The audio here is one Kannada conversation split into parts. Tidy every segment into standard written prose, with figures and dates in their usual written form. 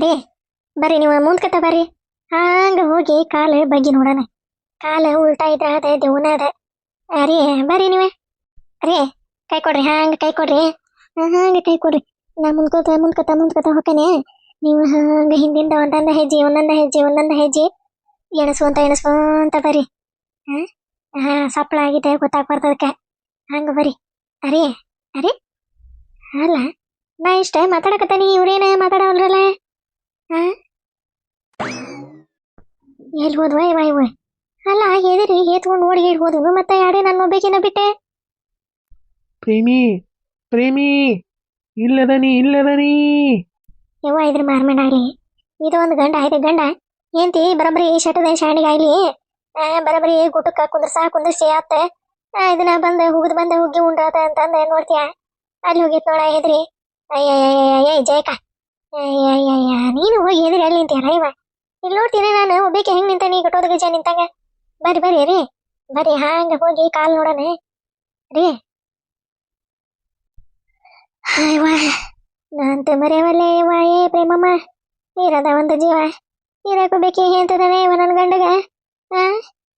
ಅದೇ ಬರ್ರಿ ನೀವು ಮುಂದ್ಕತ ಬರ್ರಿ. ಹಂಗ ಹೋಗಿ ಕಾಲು ಬಗ್ಗಿ ನೋಡೋಣ. ಕಾಲು ಉಲ್ಟಾ ಇದ್ರ ಅದೇ ದೇವನ ಅದ. ಅರಿ ಬರ್ರಿ ನೀವೇ. ಅರೇ ಕೈ ಕೊಡ್ರಿ, ಹಂಗ ಕೈ ಕೊಡ್ರಿ, ಹಂಗ ಕೈ ಕೊಡ್ರಿ. ನಾ ಮುಂದ್ಕತ ಹೋಗ್ತಾನೆ. ನೀವು ಹಂಗ ಹಿಂದಿಂದ ಒಂದೊಂದ ಹೆಜ್ಜೆ ಎಣಸ್ಕೊಂತ ಬರ್ರಿ. ಸಪ್ಪಳ ಆಗಿದೆ ಗೊತ್ತಾಗ್ಬಾರ್ದಕ್ಕೆ. ಹಂಗ ಬರ್ರಿ. ಅರೇ ಅರೇ ಅಲ್ಲ, ನಾ ಇಷ್ಟ ಮಾತಾಡಕತ್ತಾನಿ, ಇವ್ರೇನ ಮಾತಾಡವಲ್ರಲ್ಲ. ಎಲ್ಲಿ ಹೋದ್ವ ಇವ? ಅಲ್ಲ ಎದಿರಿ ಏತ್ಕೊಂಡು ನೋಡಿ ಹೋದ್ವು, ಮತ್ತೆ ಯಾರೇ ನನ್ನ ಒಬ್ಬೇಕಿನ ಬಿಟ್ಟೆ. ಪ್ರೇಮಿ ಇಲ್ಲದನಿ ಯವ್ವ ಇದ್ರ ಮಾರ್ಮೆಂಡಾಗ್ಲಿ, ಇದು ಒಂದು ಗಂಡ ಏಂತಿ ಬರಬ್ರಿ ಶಟದ ಶಾಣಿಗಾಗ್ಲಿ ಬರಬ್ರಿ ಗುಟಕ್ಕ ಕುಂದ್ರಸಿ ಆತ. ಇದನ್ನ ಹುಗ್ಗಿ ಉಂಡ್ರಾತ ಅಂತಂದ ನೋಡ್ತೀಯ. ಅಲ್ಲಿ ಹೋಗಿತ್ ನೋಡ ಹೆದ್ರಿ. ಅಯ್ಯ ಜಯಕ, ಅಯ್ಯಯ್ಯ ನೀನು ಹೋಗಿ ಹೆದ್ರಿ ಅಲ್ಲಿ ನಿಂತೀಯಲ್ಲ ಇವ. ಇಲ್ಲಿ ನೋಡ್ತೀನಿ ನಾನು ಒಬ್ಬೇಕೆ ಹೆಂಗ್ ನಿಂತಾನೆ ಗಟ್ಟೋದ ಗಜ ನಿಂತಾಗ. ಬರ್ರಿ ರೀ, ಬರ್ರಿ ಹಾಂಗ ಹೋಗಿ ಕಾಲ್ ನೋಡೋಣ ರೀ. ಅಯ್ಯವ್ವ ನಾನಂತೆ ಮರೆಯವಲ್ಲೇ ಇವ. ಪ್ರೇಮಮ್ಮ ಇರದ ಒಂದು ಜೀವ ಇರಕೋಬೇಕಿ ಅಂತದಾನೆ ಇವ ನನ್ನ ಗಂಡಗ.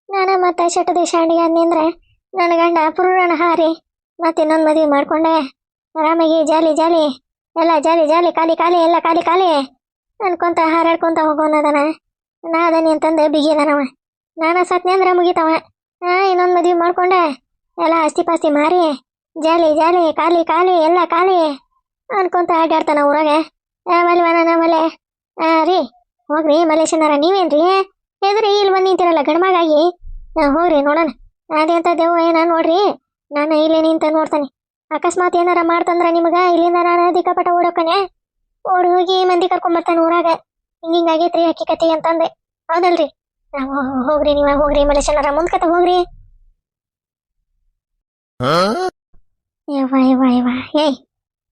ನಾನ ಮತ್ತ ಶಟದ ಶಾಂಡಿಗೆ ಅಂದ್ರ ನನ್ನ ಗಂಡ ಪುರುಣ ಹಾರಿ ಮತ್ತೆ ಇನ್ನೊಂದು ಮದುವೆ ಮಾಡ್ಕೊಂಡೆ. ಆರಾಮಾಗಿ ಜಾಲಿ ಎಲ್ಲ ಜಾಲಿ ಖಾಲಿ ಎಲ್ಲ ಖಾಲಿ ಅನ್ಕೊಂತ ಹಾರಾಡ್ಕೊಂತ ಹೋಗೋನದನ. ನಾ ಅದನಿ ಅಂತಂದು ಬಿಗಿದನವ. ನಾನ ಸತ್ನೆ ಅಂದ್ರ ಮುಗಿತವ. ಇನ್ನೊಂದು ಮದುವೆ ಮಾಡ್ಕೊಂಡೆ, ಎಲ್ಲ ಆಸ್ತಿ ಪಾಸ್ತಿ ಮಾರಿ ಜಾಲಿ ಖಾಲಿ ಎಲ್ಲ ಖಾಲಿ ಅನ್ಕೊಂತ ಅಡ್ಡಾಡ್ತಾನ ಊರಾಗ. ಆಮೇಲೆ ರೀ ಹೋಗ್ರಿ ಮಲೇಶನಾರ. ನೀವೇನ್ರಿ ಎದ್ರಿ ಇಲ್ಲಿ ಬಂದು ನಿಂತಿರಲ್ಲ ಗಣಮಗಾಗಿ? ಹೋಗ್ರಿ ನೋಡೋಣ ಅದೇಂತ ದೇವ ಏನ ನೋಡ್ರಿ. ನಾನು ಇಲ್ಲಿ ನಿಂತ ನೋಡ್ತಾನೆ. ಅಕಸ್ಮಾತ್ ಏನಾರ ಮಾಡ್ತಂದ್ರ ನಿಮಗ ಇಲ್ಲಿಂದ ನಾನು ದಿಕ್ಕಪಟ ಓಡೋಕನೆ. ಓಡಿ ಹೋಗಿ ಮಂದಿ ಕರ್ಕೊಂಬರ್ತಾನೆ ಊರಾಗ. ಹಿಂಗಾಗೈತ್ರಿ ಹಕ್ಕಿಕತಿ ಅಂತಂದೆ. ಹೌದಲ್ರಿ? ಹೋಗ್ರಿ ನೀವ ಹೋಗ್ರಿ ಮಲೇಶನಾರ, ಮುಂದ್ಕತ ಹೋಗ್ರಿ. ಯವ್ವ ಏಯ್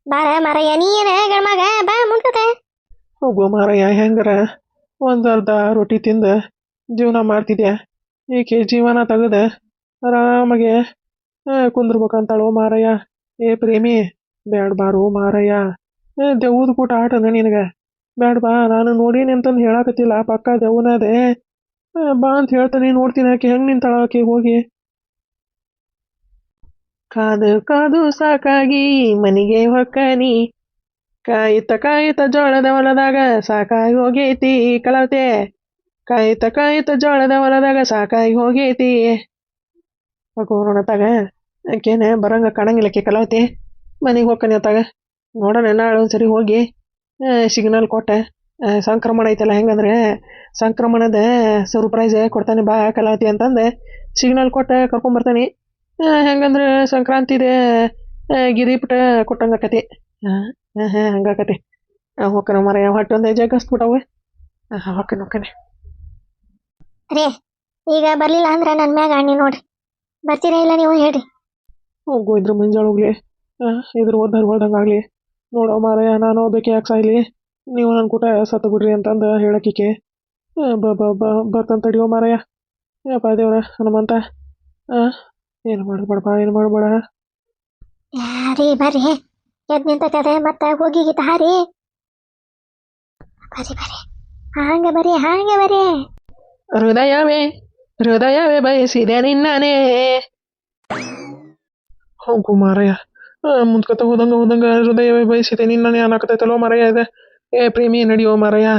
ಬಾರ ಮಾರಯ್ಯ, ನೀ ಏನ ಗಣಮಗ ಬಾ ಮುಂದ್ಕತ. ಹೋಗೋ ಮಾರಯ್ಯ, ಹೆಂಗಾರ ಒಂದ್ ಅರ್ಧ ರೊಟ್ಟಿ ತಿಂದ ಜೀವನ ಮಾಡ್ತಿದ್ಯಾ. ಏಕೆ ಜೀವನ ತೆಗದ ಆರಾಮಾಗೆ ಕುಂದ್ರಬೇಕಂತಾಳೋ ಮಾರಯ್ಯ. ಪ್ರೇಮಿ ಬ್ಯಾಡ್ ಬಾರೋ ಮಾರಯ್ಯ. ದೆವ್ವದ ಕೂಟ ಆಟದ ನಿನಗ ಬ್ಯಾಡ್ ಬಾ. ನಾನು ನೋಡೀನಿ ಅಂತಂದು ಹೇಳಾಕತ್ತಿಲ್ಲ, ಪಕ್ಕ ದೆವ್ವನದೇ. ಬಾ ಅಂತ ಹೇಳ್ತಾನೆ, ನೋಡ್ತೀನಿ ಆಕೆ ಹೆಂಗ್ ನಿಂತಾಳ. ಆಕೆ ಹೋಗಿ ಕಾದು ಸಾಕಾಗಿ ಮನಿಗೆ ಹೊಕ್ಕನಿ. ಕಾಯಿತ ಜೋಳದ ಹೊಲದಾಗ ಸಾಕಾಗಿ ಹೋಗೈತಿ ಕಳವತೆ. ಕಾಯಿತ ಜೋಳದ ಹೊಲದಾಗ ಸಾಕಾಗಿ ಹೋಗೈತಿ. ನೋಡತ್ತಾಗ ಆಕೇನೆ ಬರಂಗ ಕಾಣಂಗಿಲ್ಲಕ್ಕೆ ಕಲಾವತಿ. ಮನೆಗೆ ಹೋಗ್ಕನಿ ಅತ್ತಾಗ ನೋಡೋಣ. ನಾಳೆ ಒಂದ್ಸರಿ ಹೋಗಿ ಸಿಗ್ನಲ್ ಕೊಟ್ಟೆ. ಸಂಕ್ರಮಣ ಐತಲ್ಲ, ಹೆಂಗಂದ್ರೆ ಸಂಕ್ರಮಣದ ಸರ್ಪ್ರೈಸ್ ಕೊಡ್ತಾನೆ ಬಾ ಕಲಾವತಿ ಅಂತಂದೆ ಸಿಗ್ನಲ್ ಕೊಟ್ಟೆ ಕರ್ಕೊಂಬರ್ತಾನೆ. ಹೆಂಗಂದ್ರೆ ಸಂಕ್ರಾಂತಿದೆ ಗಿರಿಪಟ ಕೊಟ್ಟಂಗಾಕತಿ. ಹಂಗಾಕತಿ. ಹೋಗ್ಕನ ಮರ ಹೊಟ್ಟೊಂದು ಜಗಸ್ಬಿಟ್ಟವು. ಹೊಕ್ಕನೆ ರೇ ಈಗ ಬರ್ಲಿಲ್ಲ ಅಂದ್ರ ನನ್ ಮ್ಯಾಗ ಅಣ್ಣಿ ನೋಡ್ರಿ. ಬರ್ತೀರಾ ಇಲ್ಲ ನೀವು ಹೇಳ್ರಿ. ಹೋಗು ಇದ್ರ ಮುಂಜಾಳೆ ಹೋಗ್ಲಿ, ಇದ್ರ ಹೊಲ್ದಂಗಾಗ್ಲಿ. ನೋಡೋ ಮಾರಯ್ಯ, ನಾನು ಬೇಕೆ ಯಾಕೆ ಸಾಯ್ಲಿ, ನೀವು ನನ್ನ ಕೂಟ ಸತ್ತ ಬಿಡ್ರಿ ಅಂತಂದು ಹೇಳಕ್ಕಿಕೆ ಬರ್ತಂತ ತಡಿಯೋ ಮಾರಯ್ಯ. ಯಪ್ಪ ದೇವ್ರ ಹನುಮಂತ, ಏನು ಮಾಡ್ಬೇಡ. ಯಾರೀ ಬರ್ರಿ, ಎದ್ ನಿಂತಕದೆ ಮತ್ತೆ ಹೋಗಿಗಿತ್ತ ಹಾರಿ. ಬರ್ರಿ ಹಾಂಗೆ ಬರ್ರಿ. ಹೃದಯವೇ ಬಯಸಿದೆ ನಿನ್ನನೇ. ಹೋಗು ಮಾರಯ್ಯ, ಮುಂದ್ಕತ ಹೋದಂಗ ಹೃದಯವೇ ಬಯಸಿದೆ ನಿನ್ನನೇ ಅನ್ನಕತೈತಲ್ಲೋ ಮಾರಯ್ಯ ಇದೆ. ಪ್ರೇಮಿ ನಡಿಯೋ ಮಾರಯ್ಯ,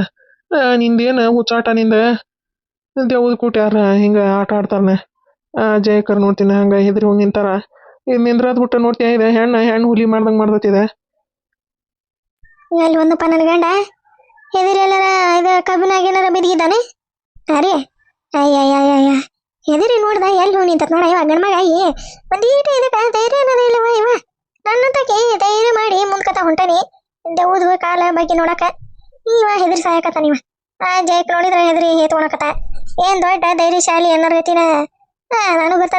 ನಿಂದೇನು ಹುಚ್ಚಾಟ ನಿಂದ. ದೇವ್ದ ಕೂಟ ಯಾರ ಹಿಂಗ ಆಟ ಆಡ್ತಾರನೆ. ಜಯಕರ್ ನೋಡ್ತೀನಿ ಹಂಗ ಹೆದ್ರಿ ಹೋಗಿ ನಿಂತಾರ. ಇದು ನಿಂದ್ರದ್ ಬಿಟ್ಟು ನೋಡ್ತೀಯ, ಇದೆ ಹೆಣ್ಣು ಹುಲಿ ಮಾಡ್ದಂಗೆ ಮಾಡ್ದತಿದೆ. ಅಲ್ಲಿ ಒಂದಪ್ಪ ನನ್ನ ಗಂಡ ಹೆದಿರಿ ಎಲ್ಲಾರ ಇದು ಕಬ್ಬಿನಾಗ ಏನಾರ ಬಿದ್ದಿದ್ದಾನೆ. ಅರೇ ಅಯ್ಯ ಹೆದಿರಿ ನೋಡ್ದ ಎಲ್ಲಿ ಹೋಗಿ ನಿಂತ ನೋಡ. ಇವಾಗ ಗಣಮಗಾಗಿ ಒಂದೀಟ ಇದಕ್ಕೆ ಧೈರ್ಯ ಅನ್ನೋದು ಇಲ್ಲವ. ಇವ ನನ್ನಂತಕ್ಕೆ ಧೈರ್ಯ ಮಾಡಿ ಮುಂದ್ಕತ ಹೊಂಟಾನಿ ದೆವ್ವದ ಕಾಲ ಬಗ್ಗೆ ನೋಡಕ. ಇವ ಹೆದರಿ ಸಾಯಕತ್ತಾನ. ಇವ ಜೈಕ್ ನೋಡಿದ್ರೆ ಹೆದರಿ ಹೇತ್ಕೊಳಕತ್ತ. ಏನ್ ದೊಡ್ಡ ಧೈರ್ಯಶಾಲಿ ಅನ್ನೋರ್ಗತಿನ. ನಾನು ಬರ್ತಾ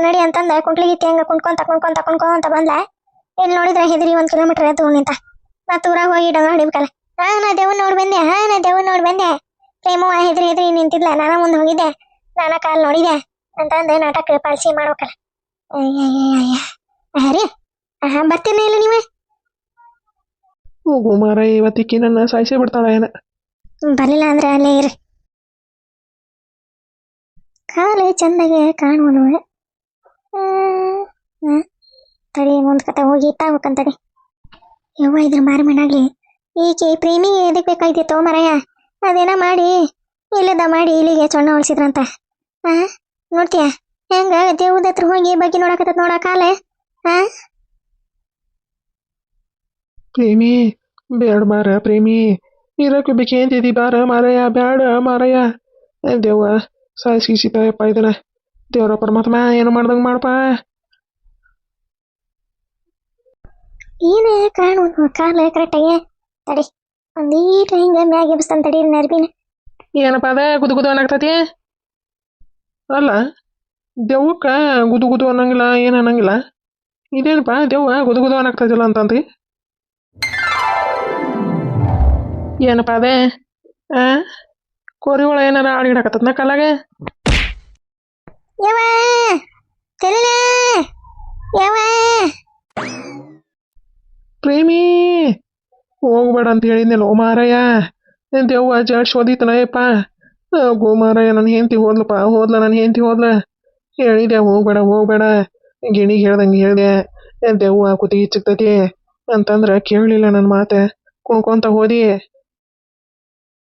ನಡಿ ಅಂತಂದ ಕುಂಟ್ಲಿಗಿತ್ತಿ ಹಂಗ ಕುಣ್ಕೊಂತ ಬಂದ್ಲ. ಇಲ್ಲಿ ನೋಡಿದ್ರೆ ಹೆದರಿ 1 ಕಿಲೋಮೀಟರ್ ಎದ್ದು ನಿಂತ. ಮತ್ತೆ ಊರಾಗ ಹೋಗಿ ಡಂಗ ಹೊಡಿಬೇಕಲ್ಲ. ನಾ ದೇವನ್ ನೋಡಿ ಬಂದೆ. ಪ್ರೇಮವ ಹೆದರಿ ನಿಂತಿದ್ಲ. ನಾನ ಮುಂದೆ ಹೋಗಿದ್ದೆ, ನಾನ ಕಾಲ್ ನೋಡಿದೆ ಅಂತಂದು ನಾಟಕ ಪಾಲ್ಸಿ ಮಾಡ್ಬೇಕಲ್ಲ. ಅಯ್ಯ ರೀ ಬರ್ತೀನ ಇಲ್ಲ ನೀವೇ? ಹೋಗು ಮಾರಾಯ ಇವತ್ತಿಕ್ಕಿ ನನ್ನ ಸಾಯಿಸೇ ಬಿಡ್ತಾಳ ಏನ. ಬರಲಿಲ್ಲ ಅಂದ್ರೆ ಅಲ್ಲೇ ಇರಿ. ಕಾಲು ಚಂದಾಗೆ ಕಾಣುವನು. ತಡಿ ಮುಂದ್ ಕತೆ ಹೋಗಿ ಇಟ್ಟಾಗ್ಬೇಕಂತಡಿ. ಯವ್ವ ಇದ್ರ ಮಾರಿ ಮಣ್ಣಾಗ್ಲಿ ಈಕೆ ಪ್ರೇಮಿ ಎದಕ್ ಬೇಕಾಯ್ತಿತ್ತು ಮರಯ್ಯ. ಅದೇನ ಮಾಡಿ ಇಲ್ಲದ ಮಾಡಿ ಇಲ್ಲಿಗೆ ಚೊಣ್ಣ ಹೊಲ್ಸಿದ್ರಂತ. ನೋಡ್ತೀಯ ಹೆಂಗ ದೇವ್ದ ಹತ್ರ ಹೋಗಿ ಬಗ್ಗೆ ನೋಡಕತ್ತ ನೋಡ ಕಾಲೆ. ಪ್ರೇಮಿ ಬೇಡ ಮಾರ ಪ್ರೇಮಿ, ಇರಕ್ಕೆ ಬೇಕೇಂತಿದಿ ಬಾರ ಮಾರಯ್ಯ, ಬ್ಯಾಡ ಮಾರಯ್ಯ. ದೇವ್ವ ಸಾಯಿಸಿತಾಯಪ್ಪ ಇದನ್ನ. ದೇವ್ರ ಪರಮಾತ್ಮ ಏನು ಮಾಡ್ದಂಗೆ ಮಾಡಪ್ಪ. ಏನೇ ಕಾಣುವನು ಕಾಲ ಕರೆಕ್ಟಾಗಿ. ತಡಿ ಒಂದೀಟ ಹಿಂಗ ಮ್ಯಾಗ ಎಬ್ಸ್ತಾನ ತಡಿ ನರ್ಬಿನ. ಏನಪ್ಪ ಅದ ಗುದು ಗುದು ಅನ್ನಕ್ತತಿ. ಅಲ್ಲ ದೆವ್ವಕ್ಕ ಗುದು ಗುದು ಅನ್ನಂಗಿಲ್ಲ ಏನು ಅನ್ನಂಗಿಲ್ಲ. ಇದೇನಪ್ಪ ದೆವ್ವ ಗುದು ಗುದು ಅನ್ನಕ್ತದಿಲ್ಲ ಅಂತಂತಿ. ಏನಪ್ಪ ಅದೇ ಕೋರಿ ಒಳ ಏನಾರ ಆಡಿಡಕತ್ತದ ಕಲ್ಲಾಗ. ಯವ್ವ ತಲೆಲ ಯವ್ವ. ಪ್ರೇಮಿ ಹೋಗ್ಬೇಡ ಅಂತ ಹೇಳಿದ್ನಲ್ಲ ಓ ಮಾರಯ್ಯ. ದೆವ್ವ ಜಾಡ್ಸಿ ಓದಿತನಯಪ್ಪ. ಗೋ ಮಾರಯ್ಯ ನನ್ನ ಹೆಂಡತಿ ಹೋದ್ಲಪ್ಪ, ಹೋದ್ಲ ನನ್ನ ಹೆಂಡತಿ ಹೋದ್ಲ. ಹೇಳಿದೆ ಹೋಗ್ಬೇಡ ಹೋಗ್ಬೇಡ, ಗಿಣಿಗೆ ಹೇಳ್ದಂಗೆ ಹೇಳಿದೆ ದೆವ್ವ ಕುತ್ತಿಗೆ ಚಿಕ್ತತಿ ಅಂತಂದ್ರೆ ಕೇಳಲಿಲ್ಲ ನನ್ನ ಮಾತೆ. ಕುಣ್ಕೊಂತ ಹೋದಿ.